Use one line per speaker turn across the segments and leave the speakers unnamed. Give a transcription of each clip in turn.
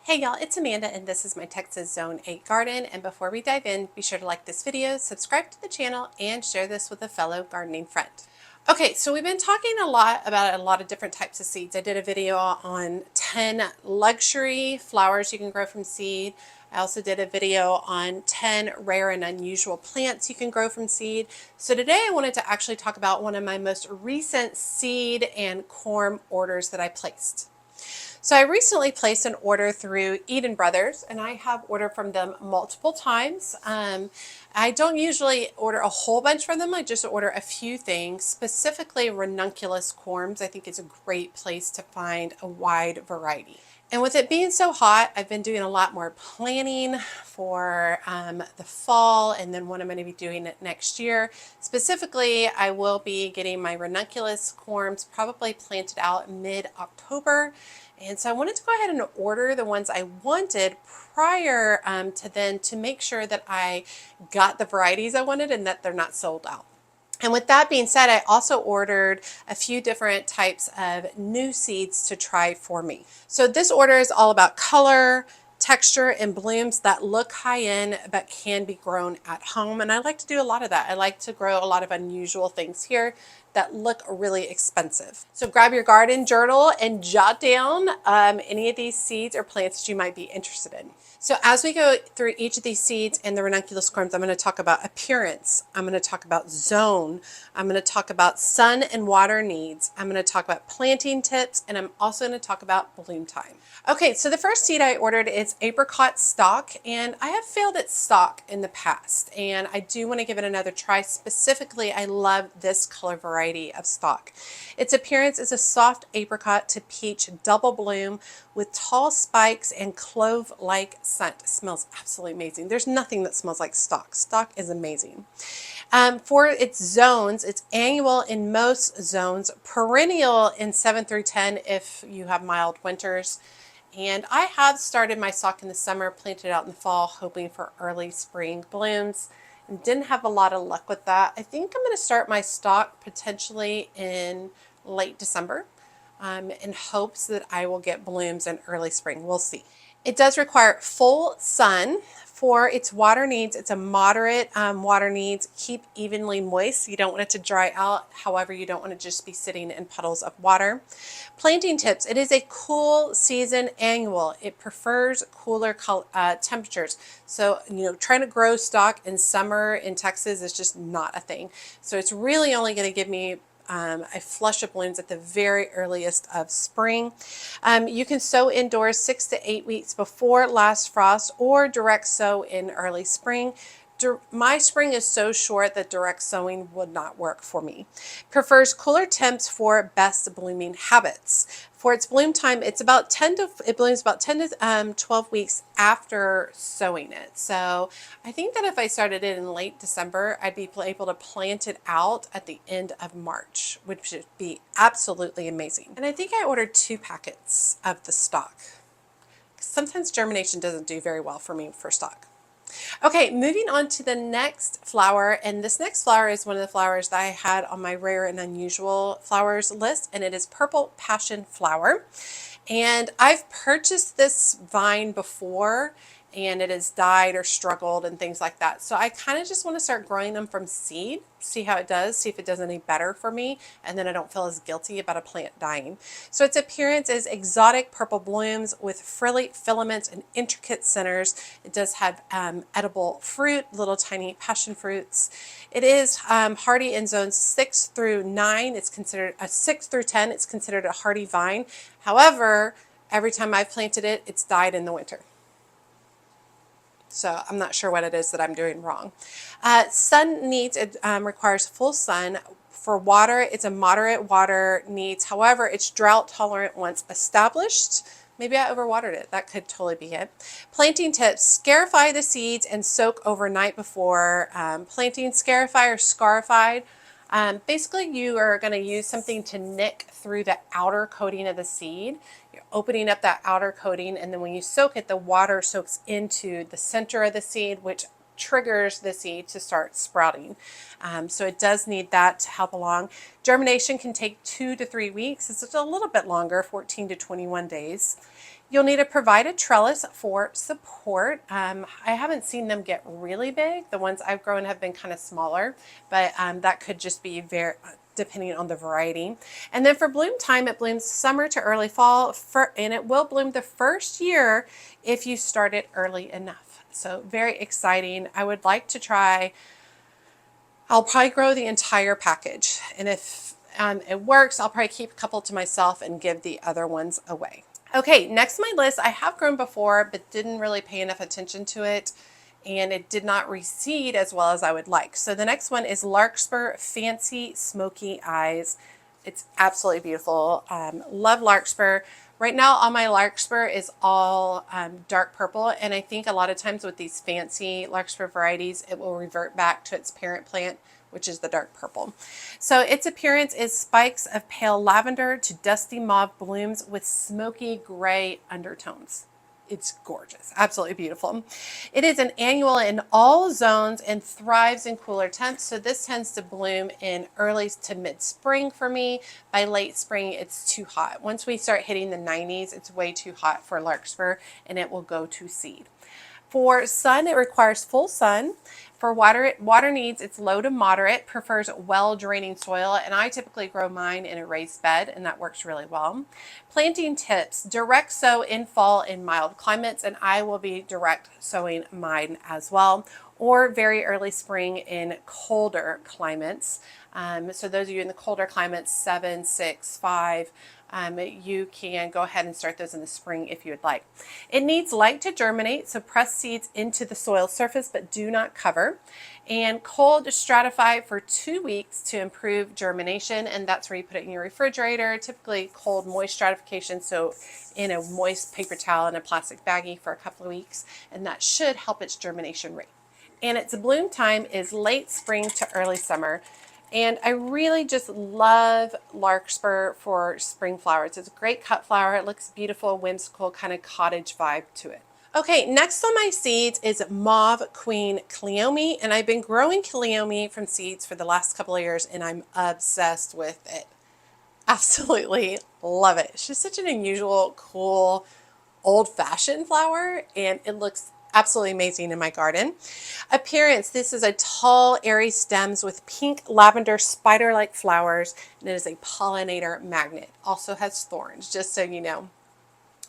Hey y'all, it's Amanda and this is my Texas Zone 8 garden, and before we dive in, be sure to like this video, subscribe to the channel, and share this with a fellow gardening friend. Okay, so we've been talking a lot about a lot of different types of seeds. I did a video on 10 luxury flowers you can grow from seed. I also did a video on 10 rare and unusual plants you can grow from seed. So today I wanted to actually talk about one of my most recent seed and corm orders that I placed. So I recently placed an order through Eden Brothers, and I have ordered from them multiple times. I don't usually order a whole bunch from them. I just order a few things, specifically Ranunculus Corms. I think it's a great place to find a wide variety. And with it being so hot, I've been doing a lot more planning for the fall, and then when I'm going to be doing it next year. Specifically, I will be getting my Ranunculus Corms probably planted out mid-October. And so I wanted to go ahead and order the ones I wanted prior to then, to make sure that I got the varieties I wanted and that they're not sold out. And with that being said, I also ordered a few different types of new seeds to try for me. So this order is all about color, texture, and blooms that look high end but can be grown at home. And I like to do a lot of that. I like to grow a lot of unusual things here that look really expensive. So grab your garden journal and jot down any of these seeds or plants that you might be interested in. So as we go through each of these seeds and the ranunculus corms, I'm going to talk about appearance. I'm going to talk about zone. I'm going to talk about sun and water needs. I'm going to talk about planting tips, and I'm also going to talk about bloom time. Okay, so the first seed I ordered is apricot stock, and I have failed at stock in the past, and I do want to give it another try. Specifically, I love this color variety of stock. Its appearance is a soft apricot to peach double bloom with tall spikes and clove-like scent. It smells absolutely amazing. There's nothing that smells like stock. Stock is amazing. For its zones, it's annual in most zones, perennial in 7 through 10 if you have mild winters. And I have started my stock in the summer, planted out in the fall, hoping for early spring blooms, and didn't have a lot of luck with that. I think I'm going to start my stock potentially in late December in hopes that I will get blooms in early spring. We'll see. It does require full sun. For its water needs, it's a moderate water needs. Keep evenly moist. You don't want it to dry out. However, you don't want to just be sitting in puddles of water. Planting tips. It is a cool season annual. It prefers cooler temperatures. So, trying to grow stock in summer in Texas is just not a thing. So it's really only going to give me a flush of blooms at the very earliest of spring. You can sow indoors 6 to 8 weeks before last frost, or direct sow in early spring. My spring is so short that direct sowing would not work for me. Prefers cooler temps for best blooming habits. For its bloom time, it blooms about 10 to 12 weeks after sowing it. So I think that if I started it in late December, I'd be able to plant it out at the end of March, which would be absolutely amazing. And I think I ordered 2 packets of the stock. Sometimes germination doesn't do very well for me for stock. Okay, moving on to the next flower, and this next flower is one of the flowers that I had on my rare and unusual flowers list, and it is purple passionflower. And I've purchased this vine before, and it has died or struggled and things like that. So I kind of just want to start growing them from seed, see how it does, see if it does any better for me, and then I don't feel as guilty about a plant dying. So its appearance is exotic purple blooms with frilly filaments and intricate centers. It does have edible fruit, little tiny passion fruits. It is hardy in zones 6 through 9. It's considered a 6 through 10. It's considered a hardy vine. However, every time I've planted it, it's died in the winter. So I'm not sure what it is that I'm doing wrong. Sun needs, it requires full sun. For water, it's a moderate water needs. However, it's drought tolerant once established. Maybe I overwatered it. That could totally be it. Planting tips: scarify the seeds and soak overnight before planting. Scarify or scarified. Basically, you are going to use something to nick through the outer coating of the seed. You're opening up that outer coating, and then when you soak it, the water soaks into the center of the seed, which triggers the seed to start sprouting. So it does need that to help along. Germination can take 2 to 3 weeks. It's a little bit longer, 14 to 21 days. You'll need to provide a trellis for support. I haven't seen them get really big. The ones I've grown have been kind of smaller, but that could just be very depending on the variety. And then for bloom time, it blooms summer to early fall, and it will bloom the first year if you start it early enough. So very exciting. I would like to try, I'll probably grow the entire package. And if it works, I'll probably keep a couple to myself and give the other ones away. Okay, next on my list, I have grown before, but didn't really pay enough attention to it, and it did not reseed as well as I would like. So the next one is Larkspur Fancy Smoky Eyes. It's absolutely beautiful. Love Larkspur. Right now, all my Larkspur is all dark purple, and I think a lot of times with these fancy Larkspur varieties, it will revert back to its parent plant, which is the dark purple. So its appearance is spikes of pale lavender to dusty mauve blooms with smoky gray undertones. It's gorgeous, absolutely beautiful. It is an annual in all zones and thrives in cooler temps. So this tends to bloom in early to mid-spring for me. By late spring, it's too hot. Once we start hitting the 90s, it's way too hot for Larkspur, and it will go to seed. For sun, it requires full sun. For water needs, it's low to moderate, prefers well-draining soil, and I typically grow mine in a raised bed, and that works really well. Planting tips: direct sow in fall in mild climates, and I will be direct sowing mine as well, or very early spring in colder climates. So those of you in the colder climates, 7, 6, 5, you can go ahead and start those in the spring if you would like. It needs light to germinate, so press seeds into the soil surface, but do not cover. And cold stratify for 2 weeks to improve germination, and that's where you put it in your refrigerator, typically cold moist stratification, so in a moist paper towel and a plastic baggie for a couple of weeks, and that should help its germination rate. And its bloom time is late spring to early summer. And I really just love Larkspur for spring flowers. It's a great cut flower. It looks beautiful, whimsical, kind of cottage vibe to it. Okay, next on my seeds is Mauve Queen Cleome, and I've been growing cleome from seeds for the last couple of years, and I'm obsessed with it. Absolutely love it. It's just such an unusual, cool, old-fashioned flower, and it looks absolutely amazing in my garden. Appearance: this is a tall, airy stems with pink lavender spider-like flowers, and it is a pollinator magnet. Also has thorns, just so you know.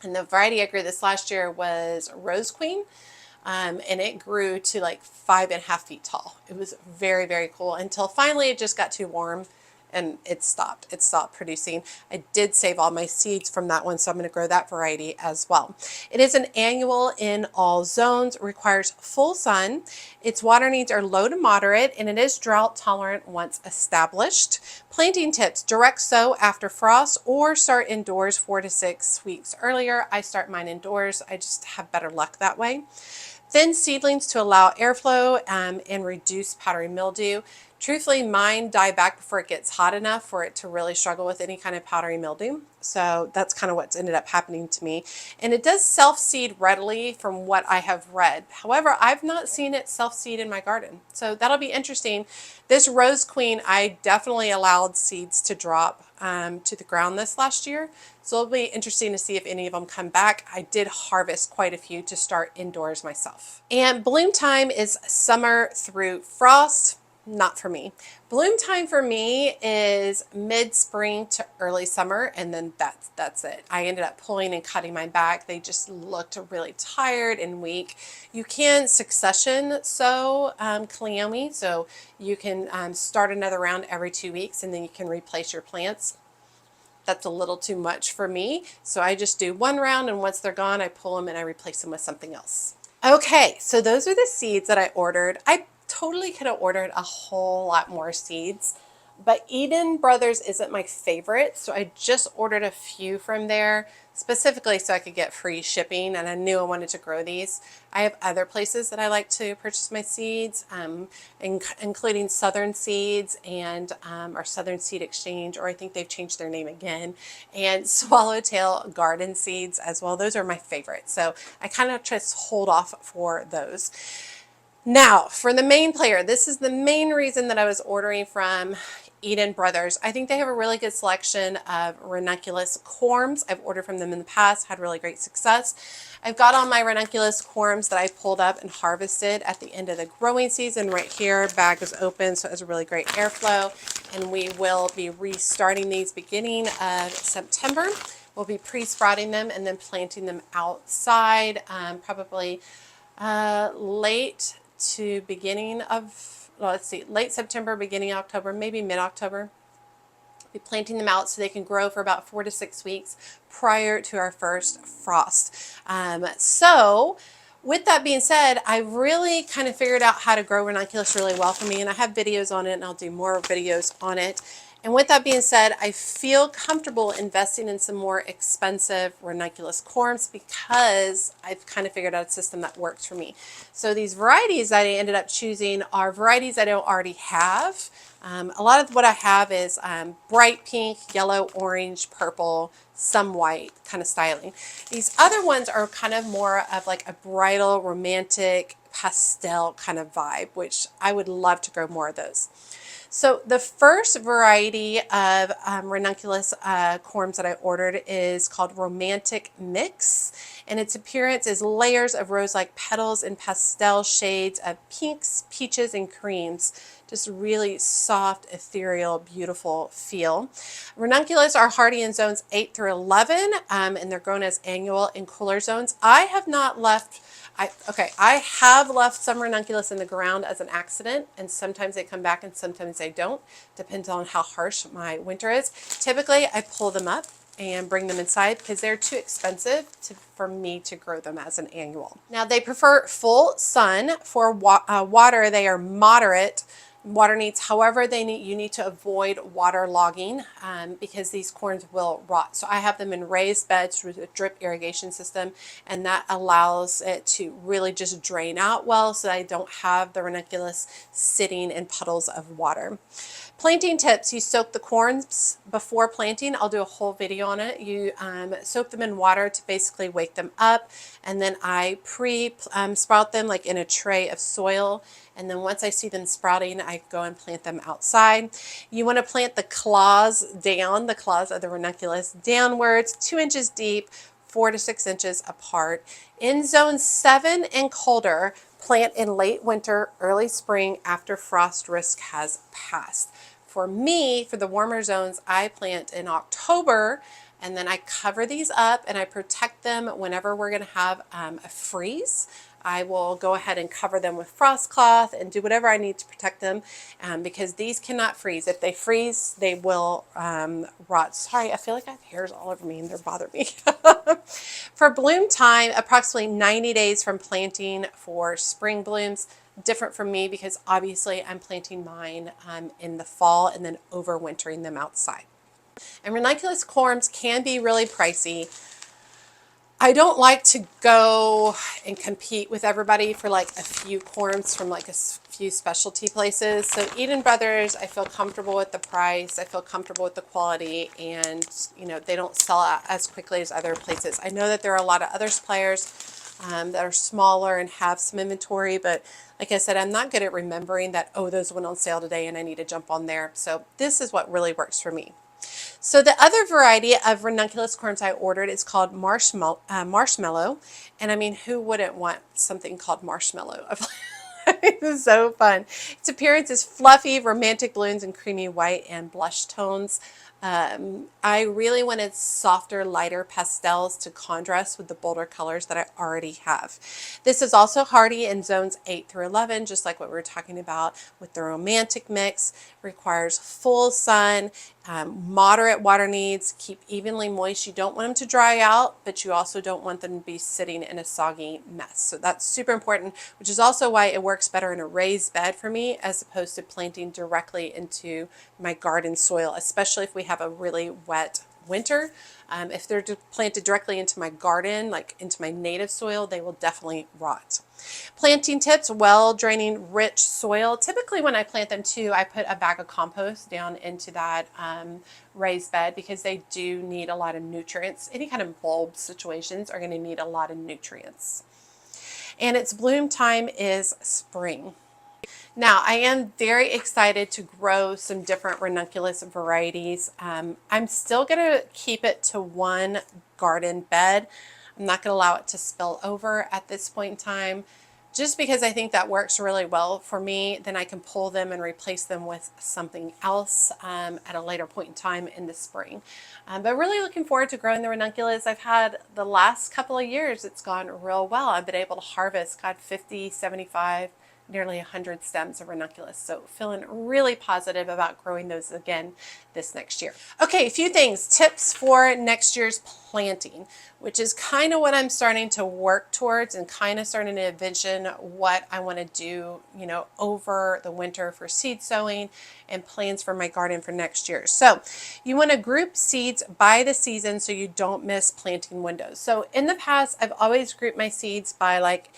And the variety I grew this last year was Rose Queen, and it grew to like 5.5 feet tall. It was very, very cool until finally it just got too warm and it stopped. It stopped producing. I did save all my seeds from that one, so I'm going to grow that variety as well. It is an annual in all zones, requires full sun. Its water needs are low to moderate, and it is drought tolerant once established. Planting tips: direct sow after frost or start indoors 4 to 6 weeks earlier. I start mine indoors. I just have better luck that way. Thin seedlings to allow airflow and reduce powdery mildew. Truthfully, mine die back before it gets hot enough for it to really struggle with any kind of powdery mildew. So that's kind of what's ended up happening to me. And it does self-seed readily from what I have read. However, I've not seen it self-seed in my garden. So that'll be interesting. This Rose Queen, I definitely allowed seeds to drop to the ground this last year. So it'll be interesting to see if any of them come back. I did harvest quite a few to start indoors myself. And bloom time is summer through frost. Not for me. Bloom time for me is mid-spring to early summer, and then that's it. I ended up pulling and cutting mine back. They just looked really tired and weak. You can succession sow cleome, so you can start another round every 2 weeks, and then you can replace your plants. That's a little too much for me, so I just do one round, and once they're gone, I pull them and I replace them with something else. Okay, so those are the seeds that I ordered. I totally could have ordered a whole lot more seeds, but Eden Brothers isn't my favorite, so I just ordered a few from there specifically so I could get free shipping, and I knew I wanted to grow these. I have other places that I like to purchase my seeds, including Southern Seeds and our Southern Seed Exchange, or I think they've changed their name again, and Swallowtail Garden Seeds as well. Those are my favorites, so I kind of just hold off for those. Now, for the main player, this is the main reason that I was ordering from Eden Brothers. I think they have a really good selection of Ranunculus Corms. I've ordered from them in the past, had really great success. I've got all my Ranunculus Corms that I pulled up and harvested at the end of the growing season. Right here, bag is open, so it has a really great airflow. And we will be restarting these beginning of September. We'll be pre-sprouting them and then planting them outside, probably late to beginning of, well, let's see, late September, beginning October, maybe mid-October. Be planting them out so they can grow for about 4 to 6 weeks prior to our first frost. So with that being said, I really kind of figured out how to grow ranunculus really well for me, and I have videos on it, and I'll do more videos on it. And with that being said, I feel comfortable investing in some more expensive ranunculus corms because I've kind of figured out a system that works for me. So these varieties that I ended up choosing are varieties I don't already have. A lot of what I have is bright pink, yellow, orange, purple, some white kind of styling. These other ones are kind of more of like a bridal, romantic, pastel kind of vibe, which I would love to grow more of those. So the first variety of ranunculus corms that I ordered is called Romantic Mix, and its appearance is layers of rose-like petals in pastel shades of pinks, peaches, and creams. Just really soft, ethereal, beautiful feel. Ranunculus are hardy in zones 8 through 11, and they're grown as annual in cooler zones. I have not left I have left some ranunculus in the ground as an accident, and sometimes they come back and sometimes they don't. Depends on how harsh my winter is. Typically, I pull them up and bring them inside because they're too expensive for me to grow them as an annual. Now, they prefer full sun. For water, they are moderate water needs. However, you need to avoid water logging because these corns will rot. So I have them in raised beds with a drip irrigation system, and that allows it to really just drain out well so I don't have the ranunculus sitting in puddles of water. Planting tips: you soak the corns before planting. I'll do a whole video on it. You soak them in water to basically wake them up, and then I sprout them like in a tray of soil. And then once I see them sprouting, I go and plant them outside. You want to plant the claws down, the claws of the ranunculus downwards, 2 inches deep, 4 to 6 inches apart. In zone 7 and colder, plant in late winter, early spring after frost risk has passed. For me, for the warmer zones, I plant in October, and then I cover these up and I protect them whenever we're going to have a freeze. I will go ahead and cover them with frost cloth and do whatever I need to protect them because these cannot freeze. If they freeze, they will rot. Sorry, I feel like I have hairs all over me and they're bothering me. For bloom time, approximately 90 days from planting for spring blooms. Different from me because obviously I'm planting mine in the fall and then overwintering them outside. And ranunculus corms can be really pricey. I don't like to go and compete with everybody for like a few corms from like a few specialty places. So Eden Brothers, I feel comfortable with the price. I feel comfortable with the quality, and you know, they don't sell out as quickly as other places. I know that there are a lot of other suppliers that are smaller and have some inventory, but like I said, I'm not good at remembering that, oh, those went on sale today and I need to jump on there. So this is what really works for me. So the other variety of ranunculus corms I ordered is called marshmallow. And I mean, who wouldn't want something called marshmallow? It's so fun. Its appearance is fluffy, romantic blooms in creamy white and blush tones. I really wanted softer, lighter pastels to contrast with the bolder colors that I already have. This is also hardy in zones 8 through 11, just like what we were talking about with the romantic mix. Requires full sun, moderate water needs, keep evenly moist. You don't want them to dry out, but you also don't want them to be sitting in a soggy mess. So that's super important, which is also why it works better in a raised bed for me as opposed to planting directly into my garden soil, especially if we have a really wet winter. If they're planted directly into my garden, like into my native soil, they will definitely rot. Planting tips: well draining rich soil. Typically when I plant them too, I put a bag of compost down into that raised bed because they do need a lot of nutrients. Any kind of bulb situations are going to need a lot of nutrients. and its bloom time is spring. Now, I am very excited to grow some different ranunculus varieties. I'm still going to keep it to one garden bed. I'm not going to allow it to spill over at this point in time, just because I think that works really well for me. Then I can pull them and replace them with something else at a later point in time in the spring. But really looking forward to growing the ranunculus. I've had the last couple of years, it's gone real well. I've been able to harvest, got 50, 75, nearly 100 stems of ranunculus. So feeling really positive about growing those again this next year. Okay, a few things, tips for next year's planting, which is kind of what I'm starting to work towards and kind of starting to envision what I want to do, you know, over the winter for seed sowing and plans for my garden for next year. So you want to group seeds by the season so you don't miss planting windows. So in the past, I've always grouped my seeds by like,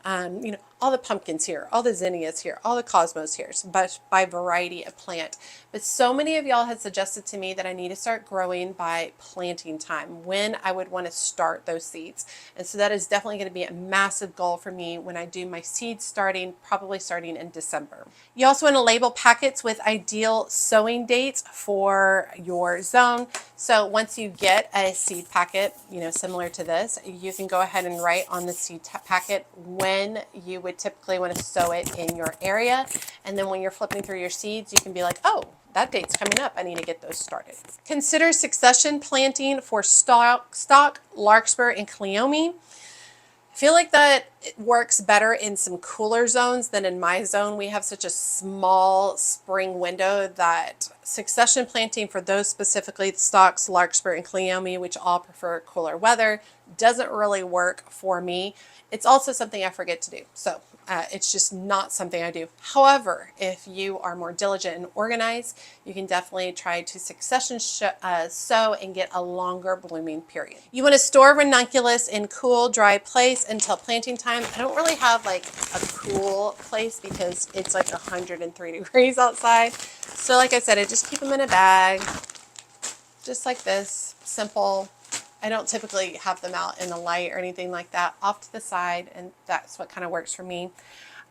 you know, all the pumpkins here, all the zinnias here, all the cosmos here, but by variety of plant. But so many of y'all had suggested to me that I need to start growing by planting time, when I would want to start those seeds. And so that is definitely going to be a massive goal for me when I do my seeds starting, probably starting in December. You also want to label packets with ideal sowing dates for your zone. So once you get a seed packet, you know, similar to this, you can go ahead and write on the seed packet when you would typically want to sow it in your area. And then when you're flipping through your seeds, you can be like, oh, that date's coming up. I need to get those started. Consider succession planting for stock, larkspur, and cleome. I feel like that works better in some cooler zones than in my zone. We have such a small spring window that succession planting for those specifically, the stalks, larkspur, and cleome, which all prefer cooler weather, doesn't really work for me. It's also something I forget to do. So it's just not something I do. However, if you are more diligent and organized, you can definitely try to succession sow and get a longer blooming period. You want to store ranunculus in cool, dry place until planting time. I don't really have like a cool place because it's like 103 degrees outside. So like I said, I just keep them in a bag, just like this, simple. I don't typically have them out in the light or anything like that, off to the side, and that's what kind of works for me.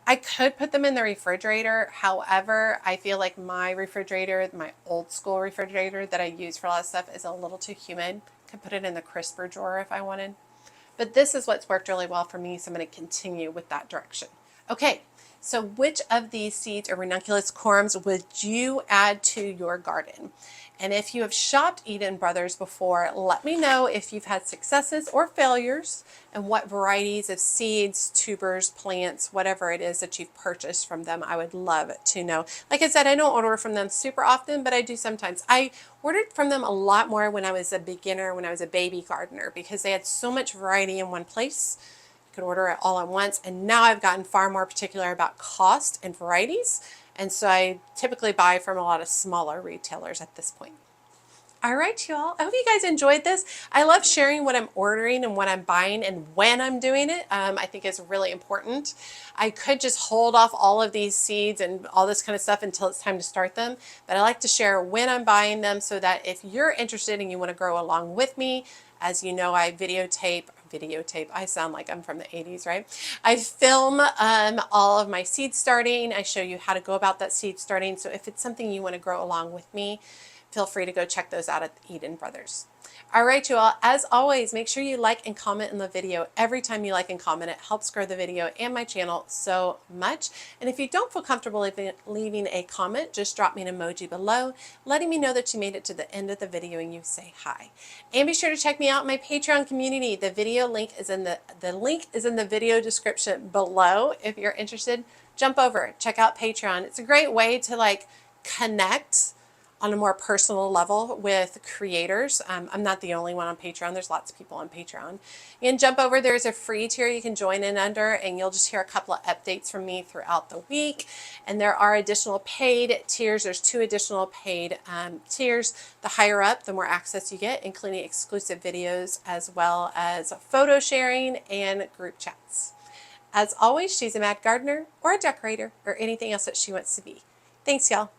I could put them in the refrigerator. However, I feel like my refrigerator, my old school refrigerator that I use for a lot of stuff, is a little too humid. Could put it in the crisper drawer if I wanted. But this is what's worked really well for me, so I'm going to continue with that direction. Okay, so which of these seeds or Ranunculus Corms would you add to your garden? And if you have shopped Eden Brothers before, let me know if you've had successes or failures and what varieties of seeds, tubers, plants, whatever it is that you've purchased from them. I would love to know. Like I said, I don't order from them super often, but I do sometimes. I ordered from them a lot more when I was a beginner, when I was a baby gardener, because they had so much variety in one place. I could order it all at once. And now I've gotten far more particular about cost and varieties. And so I typically buy from a lot of smaller retailers at this point. All right, y'all. I hope you guys enjoyed this. I love sharing what I'm ordering and what I'm buying and when I'm doing it. I think it's really important. I could just hold off all of these seeds and all this kind of stuff until it's time to start them. But I like to share when I'm buying them so that if you're interested and you want to grow along with me, as you know, I videotape. I sound like I'm from the 80s, right? I film all of my seed starting. I show you how to go about that seed starting. So if it's something you want to grow along with me, feel free to go check those out at Eden Brothers. All right, you all, as always, make sure you like and comment in the video. Every time you like and comment, it helps grow the video and my channel so much. And if you don't feel comfortable leaving a comment, just drop me an emoji below, letting me know that you made it to the end of the video and you say hi. And be sure to check me out in my Patreon community. The video link is in the link is in the video description below. If you're interested, jump over, check out Patreon. It's a great way to like connect on a more personal level with creators. I'm not the only one on Patreon. There's lots of people on Patreon. You can jump over. There's a free tier you can join in under, and you'll just hear a couple of updates from me throughout the week. And there are additional paid tiers. There's 2 additional paid tiers. The higher up, the more access you get, including exclusive videos as well as photo sharing and group chats. As always, she's a mad gardener or a decorator or anything else that she wants to be. Thanks, y'all.